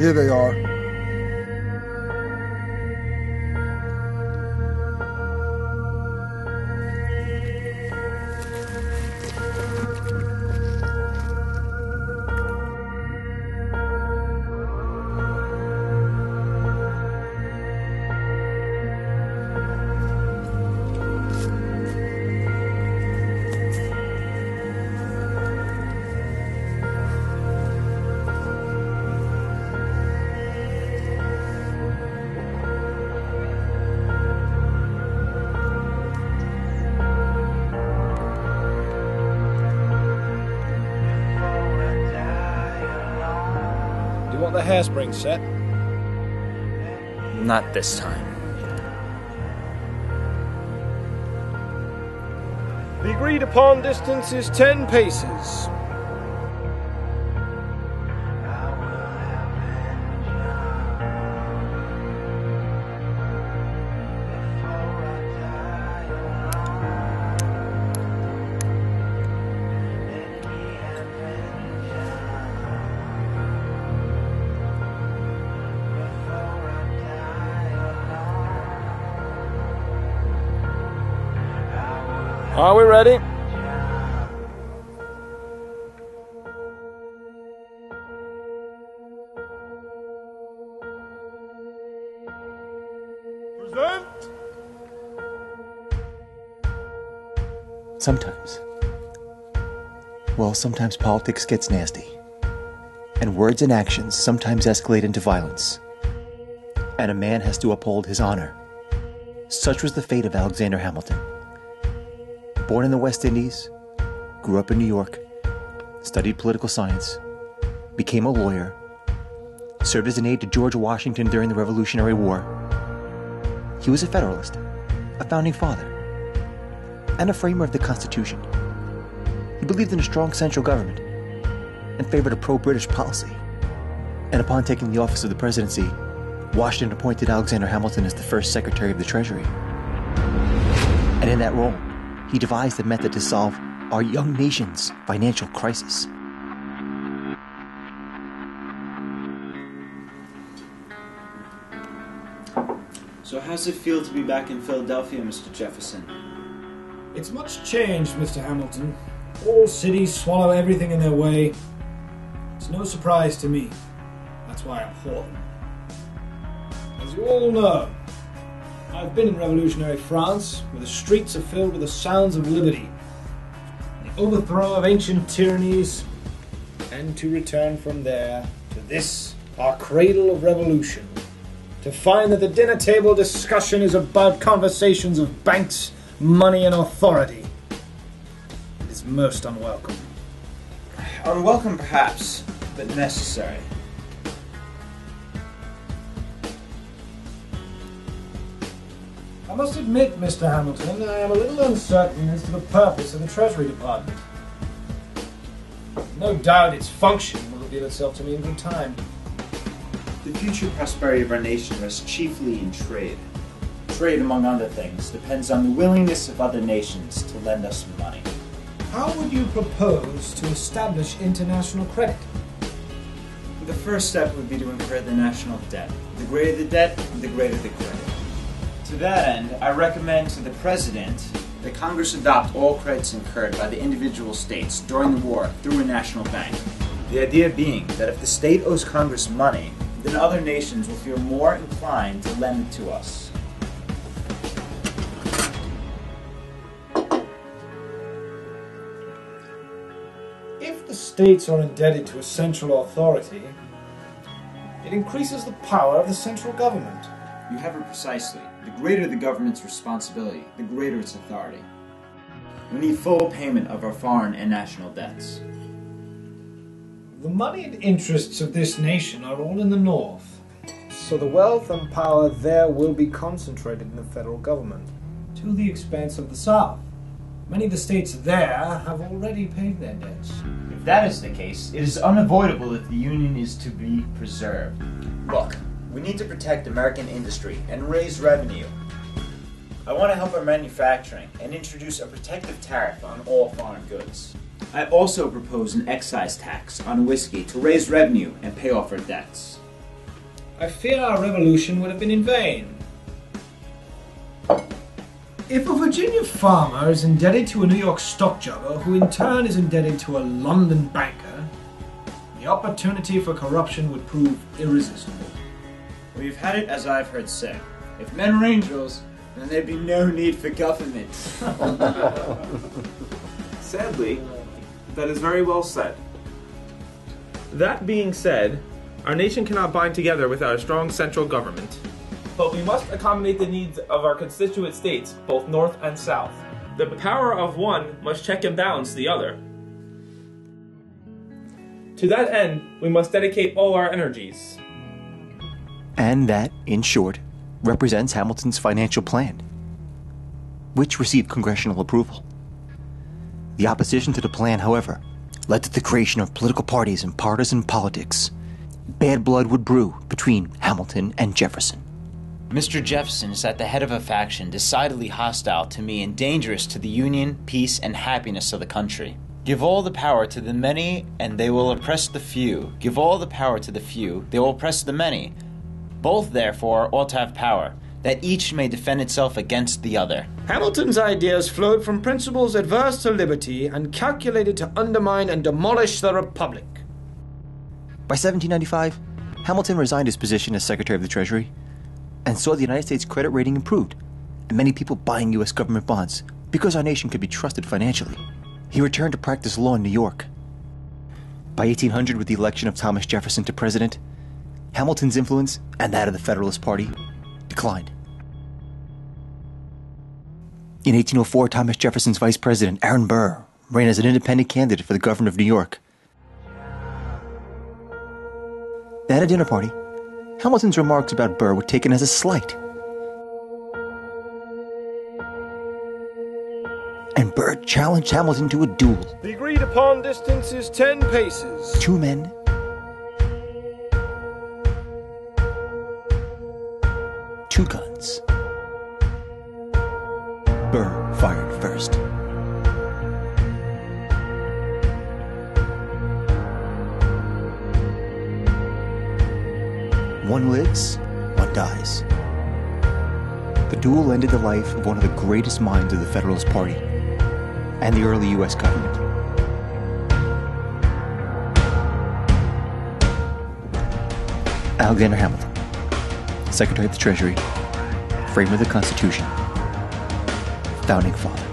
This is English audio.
Here they are. Do you want the hairspring set? Not this time. The agreed upon distance is 10 paces. Are we ready? Present! Sometimes. Well, sometimes politics gets nasty. And words and actions sometimes escalate into violence. And a man has to uphold his honor. Such was the fate of Alexander Hamilton. Born in the West Indies, grew up in New York, studied political science, became a lawyer, served as an aide to George Washington during the Revolutionary War. He was a Federalist, a founding father, and a framer of the Constitution. He believed in a strong central government and favored a pro-British policy. And upon taking the office of the presidency, Washington appointed Alexander Hamilton as the first Secretary of the Treasury. And in that role, he devised a method to solve our young nation's financial crisis. So how's it feel to be back in Philadelphia, Mr. Jefferson? It's much changed, Mr. Hamilton. All cities swallow everything in their way. It's no surprise to me. That's why I'm important. As you all know, I've been in revolutionary France, where the streets are filled with the sounds of liberty, the overthrow of ancient tyrannies, and to return from there to this, our cradle of revolution, to find that the dinner table discussion is about conversations of banks, money, and authority. It is most unwelcome. Unwelcome, perhaps, but necessary. I must admit, Mr. Hamilton, that I am a little uncertain as to the purpose of the Treasury Department. No doubt its function will reveal itself to me in good time. The future prosperity of our nation rests chiefly in trade. Trade, among other things, depends on the willingness of other nations to lend us money. How would you propose to establish international credit? The first step would be to incur the national debt. The greater the debt, the greater the credit. To that end, I recommend to the President that Congress adopt all credits incurred by the individual states during the war through a national bank. The idea being that if the state owes Congress money, then other nations will feel more inclined to lend it to us. If the states are indebted to a central authority, it increases the power of the central government. You have it precisely. The greater the government's responsibility, the greater its authority. We need full payment of our foreign and national debts. The moneyed interests of this nation are all in the north, so the wealth and power there will be concentrated in the federal government, to the expense of the south. Many of the states there have already paid their debts. If that is the case, it is unavoidable that the Union is to be preserved. Look, we need to protect American industry and raise revenue. I want to help our manufacturing and introduce a protective tariff on all foreign goods. I also propose an excise tax on whiskey to raise revenue and pay off our debts. I fear our revolution would have been in vain. If a Virginia farmer is indebted to a New York stock jobber, who in turn is indebted to a London banker, the opportunity for corruption would prove irresistible. We've had it as I've heard say. If men were angels, then there'd be no need for government. Sadly, that is very well said. That being said, our nation cannot bind together without a strong central government. But we must accommodate the needs of our constituent states, both north and south. The power of one must check and balance the other. To that end, we must dedicate all our energies. And that, in short, represents Hamilton's financial plan, which received congressional approval. The opposition to the plan, however, led to the creation of political parties and partisan politics. Bad blood would brew between Hamilton and Jefferson. Mr. Jefferson is at the head of a faction decidedly hostile to me and dangerous to the union, peace, and happiness of the country. Give all the power to the many, and they will oppress the few. Give all the power to the few, they will oppress the many. Both, therefore, ought to have power, that each may defend itself against the other. Hamilton's ideas flowed from principles adverse to liberty and calculated to undermine and demolish the Republic. By 1795, Hamilton resigned his position as Secretary of the Treasury and saw the United States credit rating improved and many people buying U.S. government bonds because our nation could be trusted financially. He returned to practice law in New York. By 1800, with the election of Thomas Jefferson to president, Hamilton's influence and that of the Federalist Party declined. In 1804, Thomas Jefferson's vice president, Aaron Burr, ran as an independent candidate for the governor of New York. At a dinner party, Hamilton's remarks about Burr were taken as a slight. And Burr challenged Hamilton to a duel. The agreed upon distance is 10 paces. 2 men, 2 guns. Burr fired first. One lives, one dies. The duel ended the life of one of the greatest minds of the Federalist Party and the early U.S. government. Alexander Hamilton, Secretary of the Treasury, framer of the Constitution, founding father.